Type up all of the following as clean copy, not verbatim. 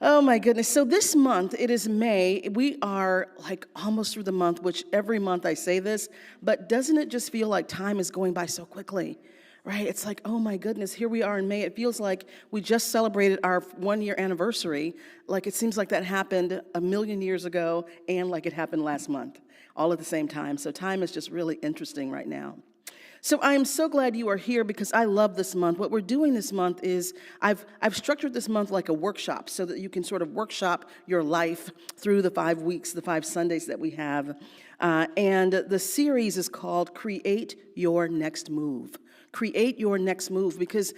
Oh my goodness. So this month, it is May. We are like almost through the month, which every month I say this, but doesn't it just feel like time is going by so quickly? Right? It's like, oh my goodness, here we are in May. It feels like we just celebrated our 1 year anniversary. Like it seems like that happened a million years ago and like it happened last month, all at the same time. So time is just really interesting right now. So I am so glad you are here because I love this month. What we're doing this month is I've structured this month like a workshop so that you can sort of workshop your life through the 5 weeks, the 5 Sundays that we have. And the series is called Create Your Next Move. Create Your Next Move, because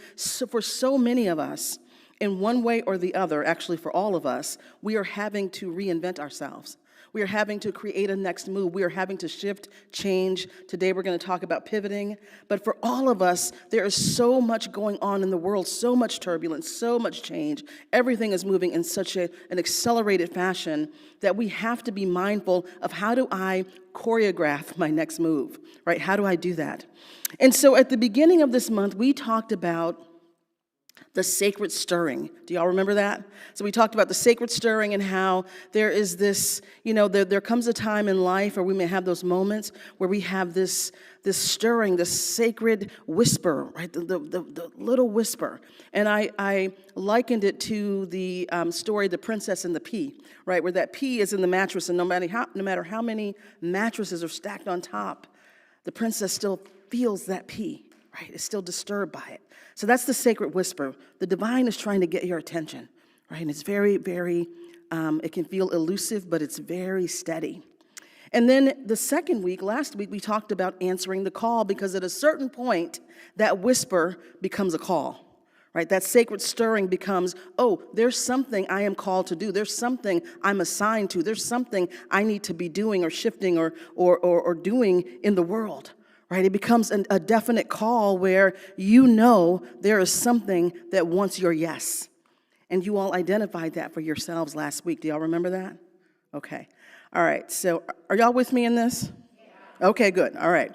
for so many of us, in one way or the other, actually for all of us, we are having to reinvent ourselves. We are having to create a next move. We are having to shift, change. Today we're going to talk about pivoting. But for all of us, there is so much going on in the world, so much turbulence, so much change. Everything is moving in such an accelerated fashion that we have to be mindful of how do I choreograph my next move, right? How do I do that? And so at the beginning of this month, we talked about the sacred stirring. Do y'all remember that? So we talked about the sacred stirring and how there is this, there comes a time in life where we may have those moments where we have this stirring, this sacred whisper, right? The little whisper. And I likened it to the story, The Princess and the Pea, right? Where that pea is in the mattress, and no matter how many mattresses are stacked on top, the princess still feels that pea, right? Is still disturbed by it. So that's the sacred whisper. The divine is trying to get your attention, right? And it's very, very, it can feel elusive, but it's very steady. And then the second week, last week, we talked about answering the call, because at a certain point, that whisper becomes a call, right? That sacred stirring becomes, oh, there's something I am called to do. There's something I'm assigned to. There's something I need to be doing or shifting or doing in the world. Right? It becomes a definite call where there is something that wants your yes. And you all identified that for yourselves last week. Do y'all remember that? Okay. All right. So are y'all with me in this? Yeah. Okay, good. All right.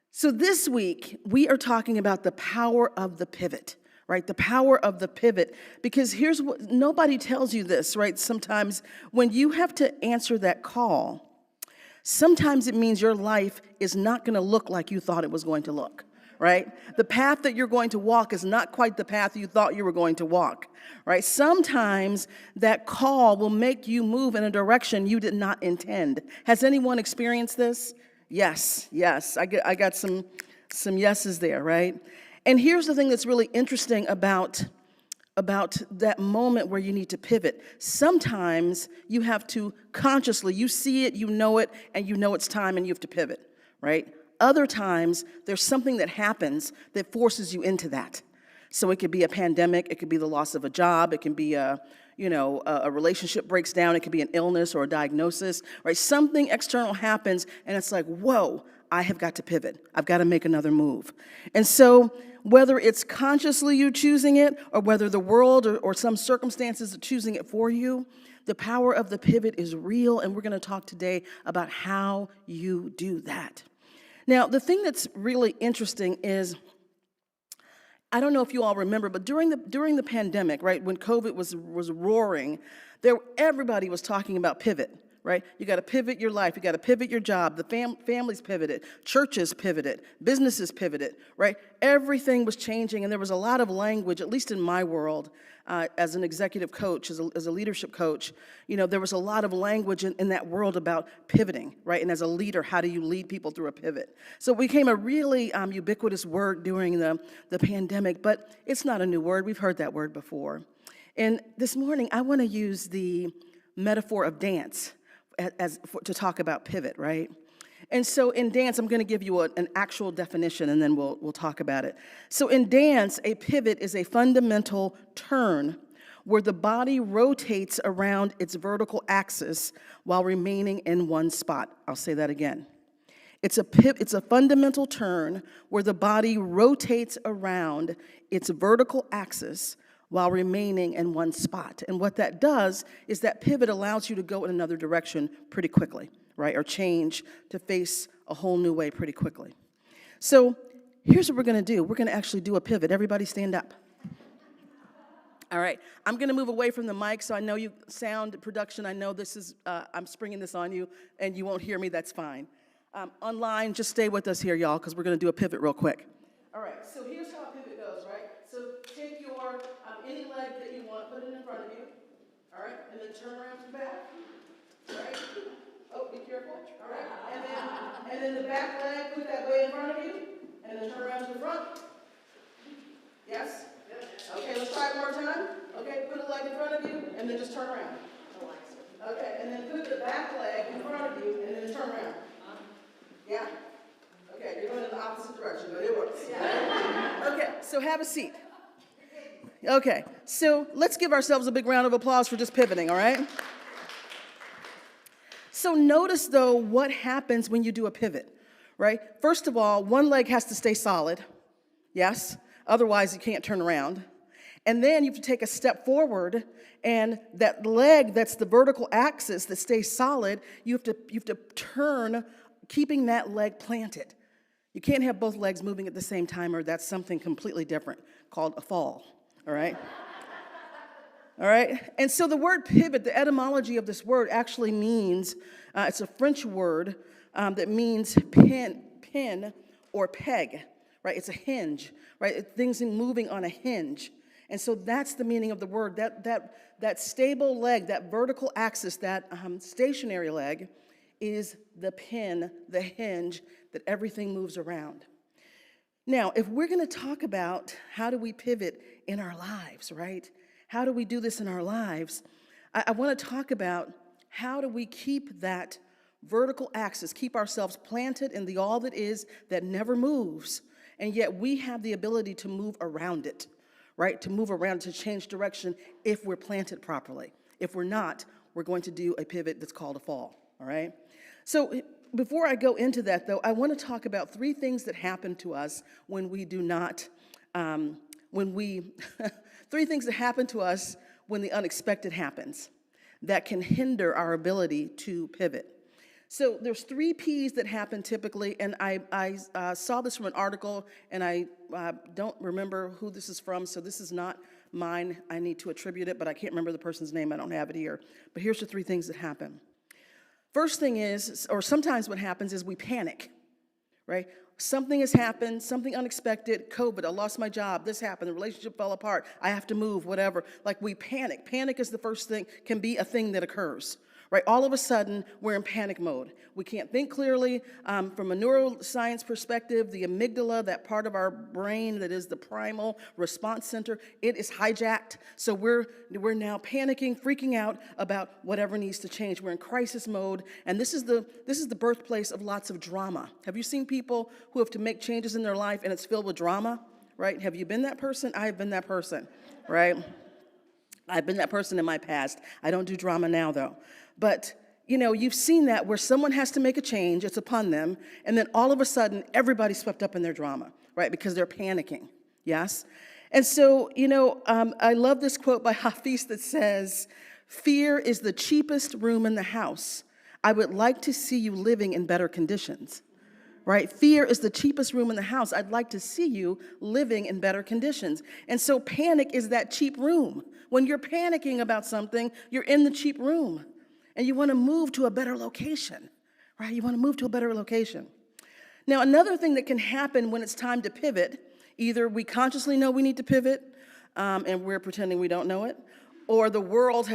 So this week, we are talking about the power of the pivot, right? The power of the pivot. Because here's what, nobody tells you this, right? Sometimes when you have to answer that call, sometimes it means your life is not going to look like you thought it was going to look, right? The path that you're going to walk is not quite the path you thought you were going to walk, right? Sometimes that call will make you move in a direction you did not intend. Has anyone experienced this? Yes. I got some yeses there, right? And here's the thing that's really interesting about that moment where you need to pivot. Sometimes you have to consciously, you see it, you know it, and you know it's time and you have to pivot, right? Other times, there's something that happens that forces you into that. So it could be a pandemic, it could be the loss of a job, it can be a relationship breaks down, it could be an illness or a diagnosis, right? Something external happens and it's like, whoa, I have got to pivot. I've got to make another move. And so whether it's consciously you choosing it or whether the world or some circumstances are choosing it for you, the power of the pivot is real, and we're going to talk today about how you do that. Now, the thing that's really interesting is, I don't know if you all remember, but during the pandemic, right, when COVID was roaring, everybody was talking about pivot. Right? You got to pivot your life. You got to pivot your job. The families pivoted. Churches pivoted. Businesses pivoted. Right? Everything was changing, and there was a lot of language, at least in my world, as an executive coach, as a leadership coach. There was a lot of language in that world about pivoting. Right? And as a leader, how do you lead people through a pivot? So it became a really ubiquitous word during the pandemic, but it's not a new word. We've heard that word before. And this morning, I want to use the metaphor of dance to talk about pivot, right? And so in dance, I'm going to give you an actual definition, and then we'll talk about it. So in dance, a pivot is a fundamental turn where the body rotates around its vertical axis while remaining in one spot. I'll say that again. It's a fundamental turn where the body rotates around its vertical axis while remaining in one spot. And what that does is that pivot allows you to go in another direction pretty quickly, right? Or change to face a whole new way pretty quickly. So here's what we're going to do. We're going to actually do a pivot. Everybody stand up. All right, I'm going to move away from the mic, so I know you, sound production, I know this is, I'm springing this on you, and you won't hear me, that's fine. Online, just stay with us here, y'all, because we're going to do a pivot real quick. All right, so here's how a pivot goes, right? So take your, any leg that you want, put it in front of you, all right, and then turn around to the back, all right? Oh, be careful, all right? And then the back leg, put that way in front of you, and then turn around to the front. Yes? Okay, let's try it one more time. Okay, put a leg in front of you, and then just turn around. Okay, and then put the back leg in front of you, and then turn around. Yeah? Okay, you're going in the opposite direction, but it works. Okay, so have a seat. Okay, so let's give ourselves a big round of applause for just pivoting, all right? So notice, though, what happens when you do a pivot, right? First of all, one leg has to stay solid, yes? Otherwise, you can't turn around. And then you have to take a step forward, and that leg that's the vertical axis that stays solid, you have to turn, keeping that leg planted. You can't have both legs moving at the same time, or that's something completely different called a fall, all right? All right? And so the word pivot, the etymology of this word actually means, it's a French word that means pin or peg, right? It's a hinge, right? Things moving on a hinge. And so that's the meaning of the word. That stable leg, that vertical axis, that stationary leg is the pin, the hinge that everything moves around. Now, if we're going to talk about how do we pivot in our lives, right? How do we do this in our lives? I want to talk about how do we keep that vertical axis, keep ourselves planted in the all that is that never moves, and yet we have the ability to move around it, right? To move around, to change direction if we're planted properly. If we're not, we're going to do a pivot that's called a fall, all right? So before I go into that, though, I want to talk about 3 things that happen to us when we do not, 3 things that happen to us when the unexpected happens that can hinder our ability to pivot. So there's 3 P's that happen typically, and I saw this from an article, and I don't remember who this is from, so this is not mine. I need to attribute it, but I can't remember the person's name. I don't have it here. But here's the 3 things that happen. First thing is, or sometimes what happens is we panic, right? Something has happened, something unexpected, COVID, I lost my job, this happened, the relationship fell apart, I have to move, whatever. Like we panic. Panic is the first thing, can be a thing that occurs, right? All of a sudden, we're in panic mode. We can't think clearly. From a neuroscience perspective, the amygdala, that part of our brain that is the primal response center, it is hijacked. So we're now panicking, freaking out about whatever needs to change. We're in crisis mode, and this is the birthplace of lots of drama. Have you seen people who have to make changes in their life and it's filled with drama, right? Have you been that person? I have been that person, right? I've been that person in my past. I don't do drama now, though. But, you know, you've seen that where someone has to make a change, it's upon them, and then all of a sudden, everybody's swept up in their drama, right? Because they're panicking, yes? And so, you know, I love this quote by Hafiz that says, "Fear is the cheapest room in the house. I would like to see you living in better conditions." Right? Fear is the cheapest room in the house. I'd like to see you living in better conditions. And so panic is that cheap room. When you're panicking about something, you're in the cheap room. And you want to move to a better location, right? You want to move to a better location. Now, another thing that can happen when it's time to pivot, either we consciously know we need to pivot, and we're pretending we don't know it, or the world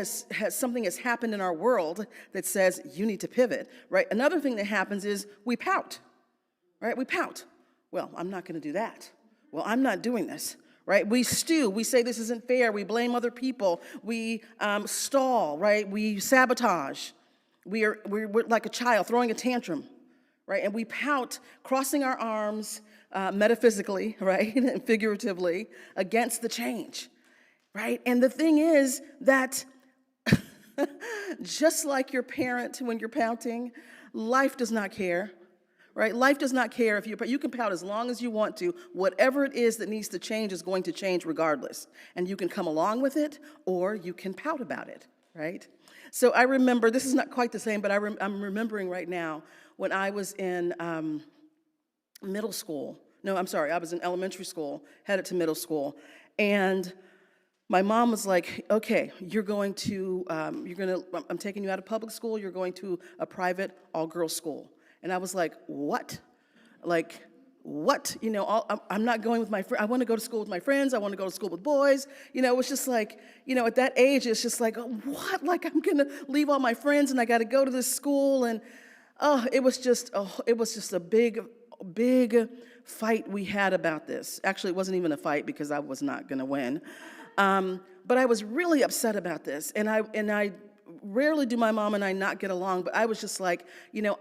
something has happened in our world that says you need to pivot, right? Another thing that happens is we pout. Right? We pout. Well, I'm not going to do that. Well, I'm not doing this. Right? We stew. We say this isn't fair. We blame other people. We stall. Right? We sabotage. We're like a child throwing a tantrum. Right? And we pout, crossing our arms metaphysically, right, and figuratively against the change. Right? And the thing is that just like your parent when you're pouting, life does not care. Right? Life does not care if you can pout as long as you want to. Whatever it is that needs to change is going to change regardless. And you can come along with it, or you can pout about it, right? So I remember, this is not quite the same, but I'm remembering right now when I was in middle school. No, I'm sorry, I was in elementary school, headed to middle school. And my mom was like, okay, I'm taking you out of public school, you're going to a private all-girls school. And I was like, what? Like, what? I'm not going with my friends. I want to go to school with my friends. I want to go to school with boys. It was just like, at that age, it's just like, oh, what? Like, I'm going to leave all my friends and I got to go to this school. And, it was just a big fight we had about this. Actually, it wasn't even a fight because I was not going to win. But I was really upset about this. And I rarely do my mom and I not get along, but I was just like,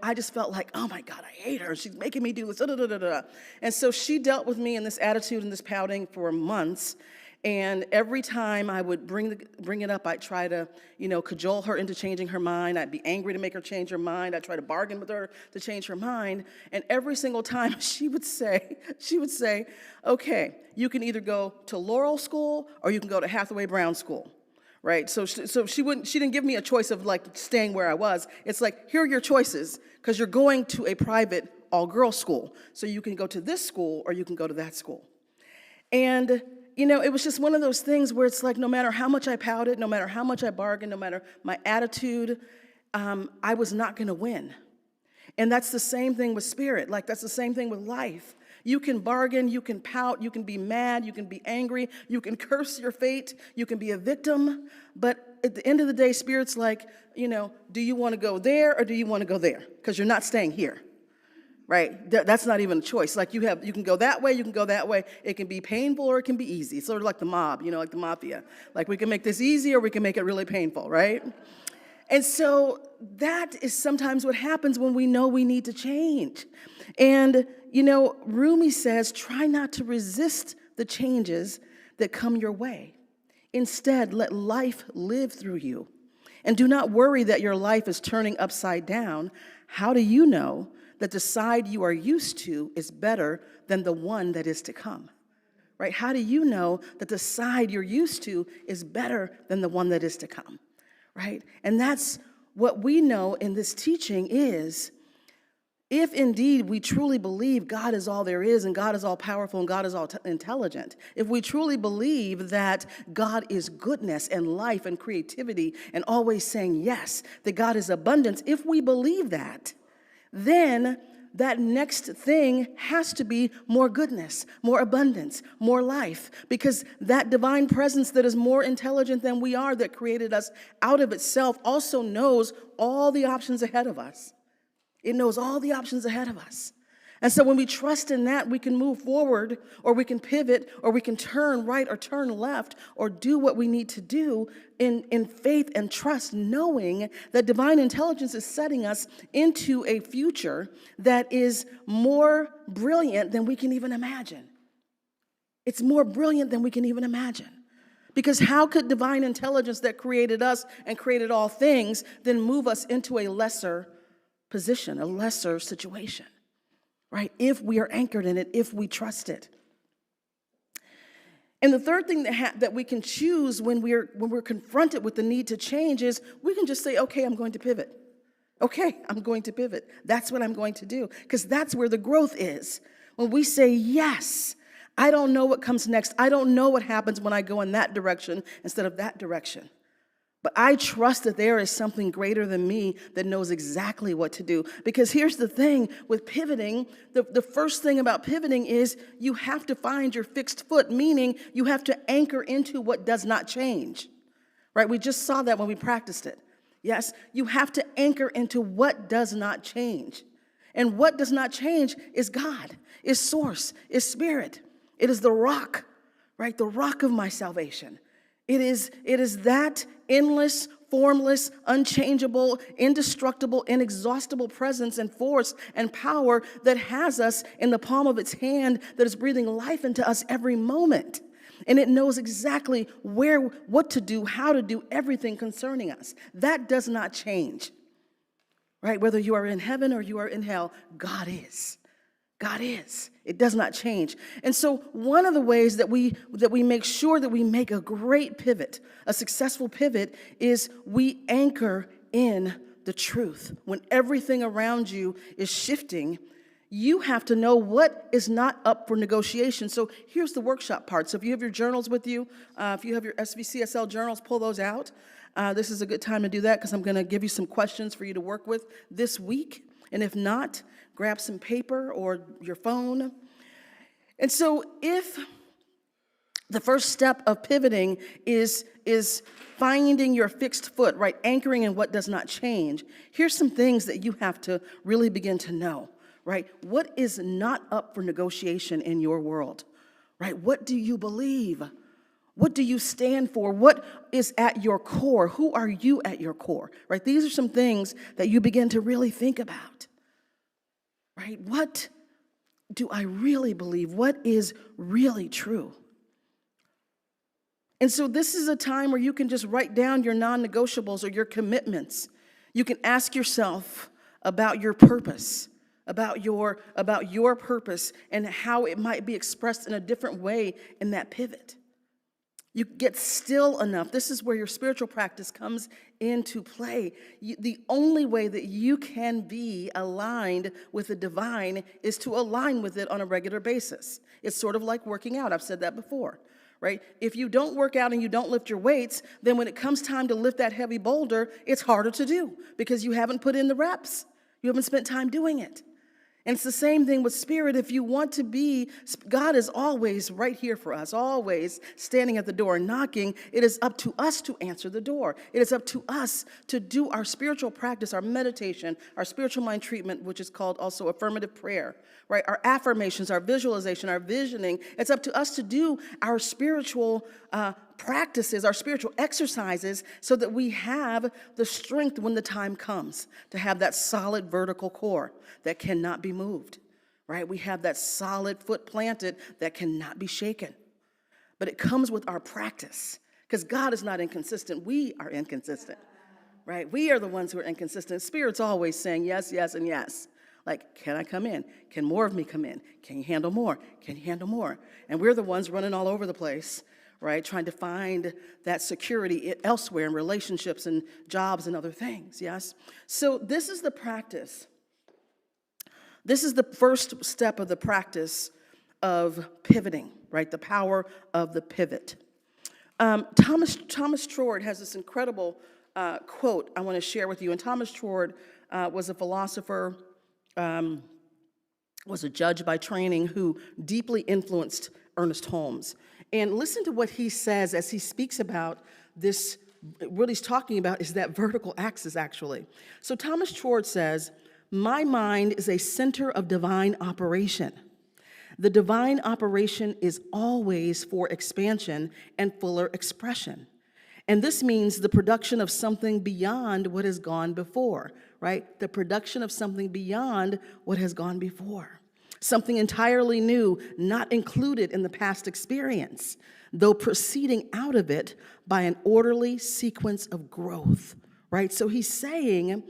I just felt like, oh my God, I hate her. She's making me do this, da, da, da, da, da. And so she dealt with me in this attitude and this pouting for months. And every time I would bring it up, I'd try to, cajole her into changing her mind. I'd be angry to make her change her mind. I'd try to bargain with her to change her mind. And every single time she would say, okay, you can either go to Laurel School or you can go to Hathaway Brown School. Right, so she didn't give me a choice of like staying where I was. It's like, here are your choices, because you're going to a private all-girls school. So you can go to this school or you can go to that school. And, it was just one of those things where it's like, no matter how much I pouted, no matter how much I bargained, no matter my attitude, I was not going to win. And that's the same thing with spirit. Like, that's the same thing with life. You can bargain, you can pout, you can be mad, you can be angry, you can curse your fate, you can be a victim, but at the end of the day, Spirit's like, do you want to go there or do you want to go there? Because you're not staying here, right? That's not even a choice. Like, you can go that way, you can go that way. It can be painful or it can be easy. It's sort of like the mob, like the mafia. Like, we can make this easy or we can make it really painful, right? And so that is sometimes what happens when we know we need to change. And, Rumi says, try not to resist the changes that come your way. Instead, let life live through you. And do not worry that your life is turning upside down. How do you know that the side you are used to is better than the one that is to come? Right? How do you know that the side you're used to is better than the one that is to come? Right? And that's what we know in this teaching is, if indeed we truly believe God is all there is and God is all powerful and God is all intelligent, if we truly believe that God is goodness and life and creativity and always saying yes, that God is abundance, if we believe that, then that next thing has to be more goodness, more abundance, more life, because that divine presence that is more intelligent than we are, that created us out of itself, also knows all the options ahead of us. It knows all the options ahead of us. And so when we trust in that, we can move forward, or we can pivot, or we can turn right or turn left, or do what we need to do in faith and trust, knowing that divine intelligence is setting us into a future that is more brilliant than we can even imagine. It's more brilliant than we can even imagine. Because how could divine intelligence that created us and created all things then move us into a lesser position, a lesser situation? Right? If we are anchored in it, if we trust it. And the third thing that we can choose when we're confronted with the need to change is we can just say, okay, I'm going to pivot. Okay, I'm going to pivot. That's what I'm going to do, because that's where the growth is. When we say, yes, I don't know what comes next. I don't know what happens when I go in that direction instead of that direction. But I trust that there is something greater than me that knows exactly what to do. Because here's the thing with pivoting, the first thing about pivoting is you have to find your fixed foot, meaning you have to anchor into what does not change. Right? We just saw that when we practiced it. Yes, you have to anchor into what does not change. And what does not change is God, is source, is spirit. It is the rock, right? The rock of my salvation. It is that endless, formless, unchangeable, indestructible, inexhaustible presence and force and power that has us in the palm of its hand, that is breathing life into us every moment. And it knows exactly what to do, how to do everything concerning us. That does not change, right? Whether you are in heaven or you are in hell, God is. God is. It does not change. And so one of the ways that we make sure that we make a great pivot, a successful pivot, is we anchor in the truth. When everything around you is shifting, You have to know what is not up for negotiation. So here's the workshop part. So if you have your journals with you, if you have your SVCSL journals, pull those out. This is a good time to do that because I'm going to give you some questions for you to work with this week. And if not, grab some paper or your phone. And so if the first step of pivoting is finding your fixed foot, right? Anchoring in what does not change. Here's some things that you have to really begin to know, right? What is not up for negotiation in your world, right? What do you believe? What do you stand for? What is at your core? Who are you at your core, right? These are some things that you begin to really think about, right? What do I really believe? What is really true? And so this is a time where you can just write down your non-negotiables or your commitments. You can ask yourself about your purpose, about your purpose and how it might be expressed in a different way in that pivot. You get still enough. This is where your spiritual practice comes into play. The only way that you can be aligned with the divine is to align with it on a regular basis. It's sort of like working out. I've said that before. Right? If you don't work out and you don't lift your weights, then when it comes time to lift that heavy boulder, it's harder to do because you haven't put in the reps. You haven't spent time doing it. And it's the same thing with spirit. If you want to be, God is always right here for us, always standing at the door knocking. It is up to us to answer the door. It is up to us to do our spiritual practice, our meditation, our spiritual mind treatment, which is called also affirmative prayer, right? Our affirmations, our visualization, our visioning. It's up to us to do our spiritual practices, our spiritual exercises, so that we have the strength when the time comes to have that solid vertical core that cannot be moved, right? We have that solid foot planted that cannot be shaken. But it comes with our practice because God is not inconsistent. We are inconsistent, right? We are the ones who are inconsistent. Spirit's always saying yes, yes, and yes. Like, can I come in? Can more of me come in? Can you handle more? Can you handle more? And we're the ones running all over the place, right? Trying to find that security elsewhere in relationships and jobs and other things, yes? So this is the practice. This is the first step of the practice of pivoting, right? The power of the pivot. Thomas Trord has this incredible quote I want to share with you. And Thomas Trord was a philosopher, was a judge by training who deeply influenced Ernest Holmes. And listen to what he says as he speaks about this. What he's talking about is that vertical axis, actually. So Thomas Trord says, "My mind is a center of divine operation. The divine operation is always for expansion and fuller expression. And this means the production of something beyond what has gone before," right? The production of something beyond what has gone before. Something entirely new, not included in the past experience, though proceeding out of it by an orderly sequence of growth, right? So he's saying,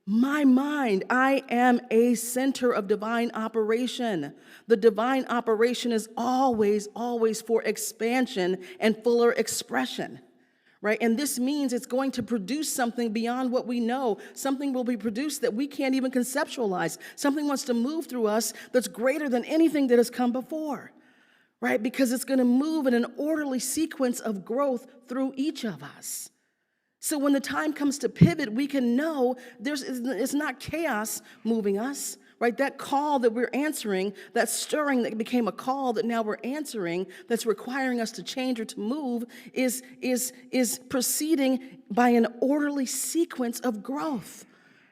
my mind, I am a center of divine operation. The divine operation is always, always for expansion and fuller expression. Right? And this means it's going to produce something beyond what we know. Something will be produced that we can't even conceptualize. Something wants to move through us that's greater than anything that has come before. Right? Because it's going to move in an orderly sequence of growth through each of us. So when the time comes to pivot, we can know it's not chaos moving us. Right, that call that we're answering, that stirring that became a call that now we're answering, that's requiring us to change or to move, is proceeding by an orderly sequence of growth.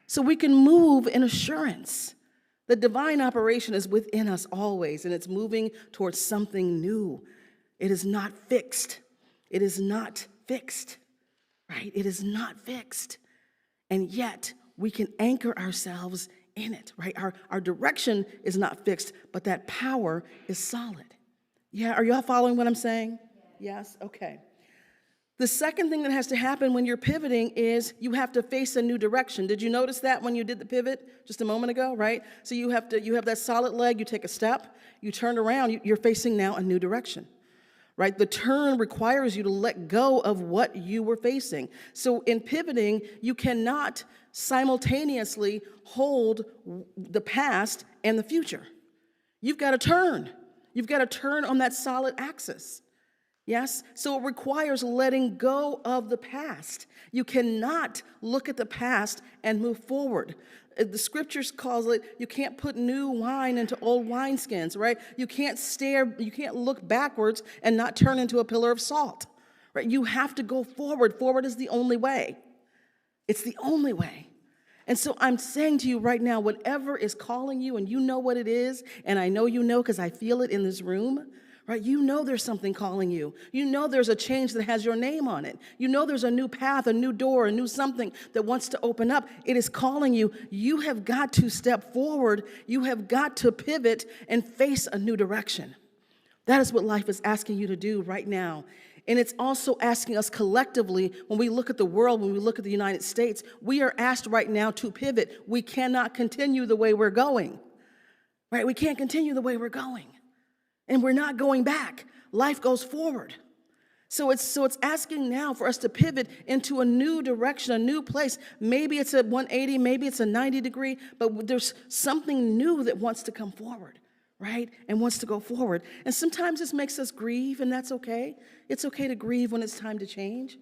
So we can move in assurance. The divine operation is within us always, and it's moving towards something new. It is not fixed. It is not fixed, right? It is not fixed. And yet, we can anchor ourselves in it, right? Our direction is not fixed, but that power is solid. Yeah, are y'all following what I'm saying? Yes? Okay. The second thing that has to happen when you're pivoting is you have to face a new direction. Did you notice that when you did the pivot just a moment ago, right? So you have that solid leg, you take a step, you turn around, you're facing now a new direction, right? The turn requires you to let go of what you were facing. So in pivoting, you cannot simultaneously hold the past and the future. You've got to turn. You've got to turn on that solid axis. Yes? So it requires letting go of the past. You cannot look at the past and move forward. The scriptures calls it, you can't put new wine into old wineskins, right? You can't look backwards and not turn into a pillar of salt, right? You have to go forward. Forward is the only way. It's the only way. And so I'm saying to you right now, whatever is calling you, and you know what it is, and I know you know because I feel it in this room, right? You know there's something calling you. You know there's a change that has your name on it. You know there's a new path, a new door, a new something that wants to open up. It is calling you. You have got to step forward. You have got to pivot and face a new direction. That is what life is asking you to do right now. And it's also asking us collectively, when we look at the world, when we look at the United States, we are asked right now to pivot. We cannot continue the way we're going, right? We can't continue the way we're going. And we're not going back. Life goes forward. So it's asking now for us to pivot into a new direction, a new place. Maybe it's a 180, maybe it's a 90 degree, but there's something new that wants to come forward, right? And wants to go forward. And sometimes this makes us grieve, and that's okay. It's okay to grieve when it's time to change,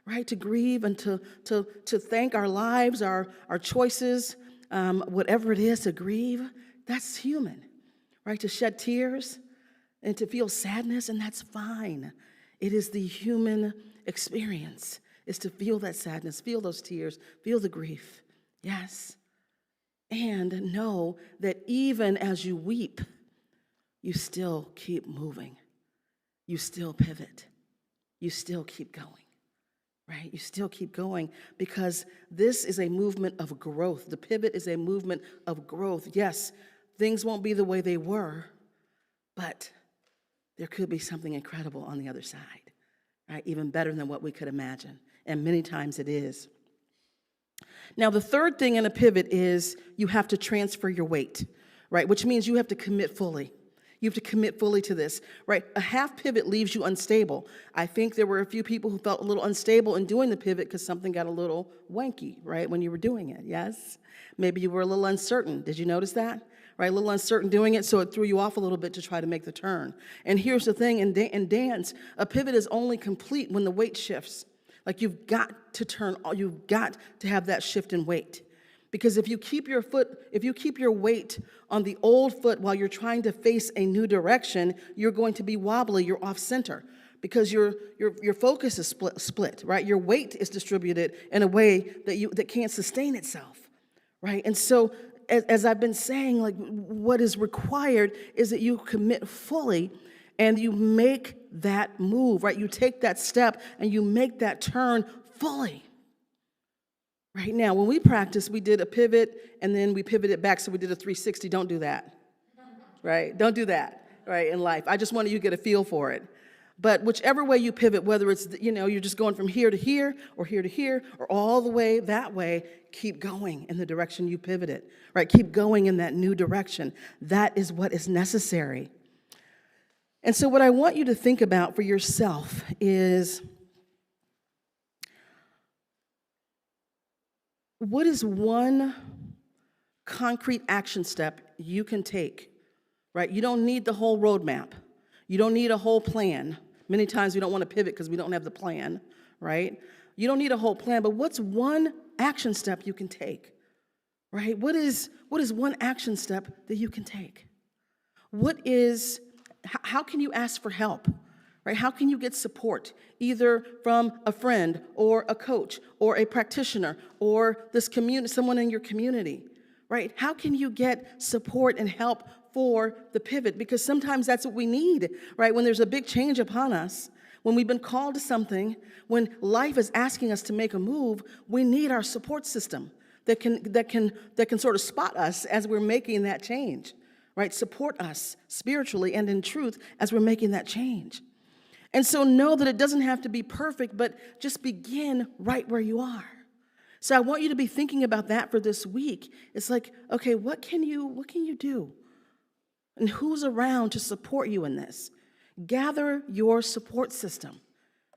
right? To grieve and to thank our lives, our choices, whatever it is, to grieve. That's human, right? To shed tears and to feel sadness, and that's fine. It is the human experience, is to feel that sadness, feel those tears, feel the grief, yes. And know that even as you weep, you still keep moving. You still pivot. You still keep going, right? You still keep going because this is a movement of growth. The pivot is a movement of growth. Yes, things won't be the way they were, but there could be something incredible on the other side, right? Even better than what we could imagine. And many times it is. Now, the third thing in a pivot is you have to transfer your weight, right? Which means you have to commit fully. You have to commit fully to this, right? A half pivot leaves you unstable. I think there were a few people who felt a little unstable in doing the pivot because something got a little wanky, right, when you were doing it, yes? Maybe you were a little uncertain. Did you notice that? Right, a little uncertain doing it, so it threw you off a little bit to try to make the turn. And here's the thing, in dance, a pivot is only complete when the weight shifts. Like you've got to turn, you've got to have that shift in weight. Because if you keep your weight on the old foot while you're trying to face a new direction, you're going to be wobbly, you're off center. Because your focus is split, right? Your weight is distributed in a way that can't sustain itself, right? And so as I've been saying, like what is required is that you commit fully and you make that move, right? You take that step and you make that turn fully. Right now, when we practiced, we did a pivot and then we pivoted back, so we did a 360. Don't do that, right? Don't do that, right, in life. I just wanted you to get a feel for it. But whichever way you pivot, whether it's, you're just going from here to here or all the way that way, keep going in the direction you pivoted, right? Keep going in that new direction. That is what is necessary. And so what I want you to think about for yourself is, what is one concrete action step you can take, right? You don't need the whole roadmap. You don't need a whole plan. Many times we don't want to pivot because we don't have the plan, right? You don't need a whole plan, but what's one action step you can take, right? What is one action step that you can take? How can you ask for help, right? How can you get support, either from a friend or a coach or a practitioner or someone in your community, right? How can you get support and help for the pivot? Because sometimes that's what we need, right? When there's a big change upon us, when we've been called to something, when life is asking us to make a move, we need our support system that can sort of spot us as we're making that change, right? Support us spiritually and in truth as we're making that change. And so know that it doesn't have to be perfect, but just begin right where you are. So I want you to be thinking about that for this week. It's like, okay, what can you do? And who's around to support you in this? Gather your support system.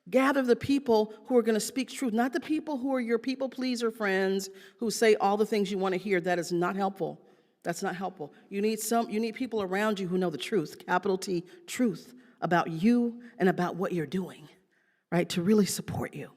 Gather the people who are going to speak truth, not the people who are your people pleaser friends who say all the things you want to hear. That is not helpful. That's not helpful. You need people around you who know the truth, capital T, truth about you and about what you're doing, right? To really support you.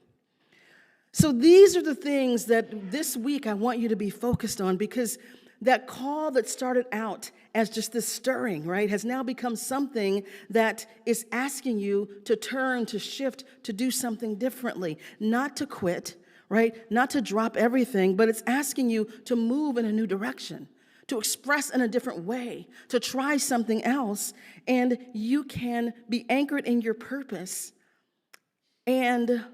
So these are the things that this week I want you to be focused on, because that call that started out as just this stirring, right, has now become something that is asking you to turn, to shift, to do something differently, not to quit, right, not to drop everything, but it's asking you to move in a new direction, to express in a different way, to try something else, and you can be anchored in your purpose and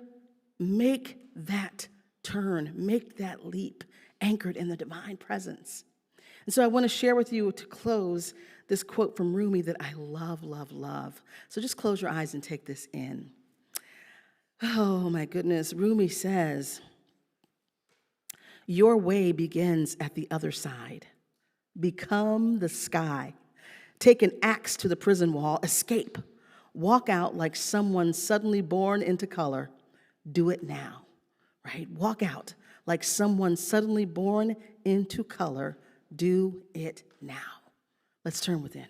make that turn, make that leap, anchored in the divine presence. And so I want to share with you to close this quote from Rumi that I love, love, love. So just close your eyes and take this in. Oh my goodness. Rumi says, "Your way begins at the other side. Become the sky. Take an axe to the prison wall. Escape. Walk out like someone suddenly born into color. Do it now." Right? Walk out like someone suddenly born into color. Do it now. Let's turn within.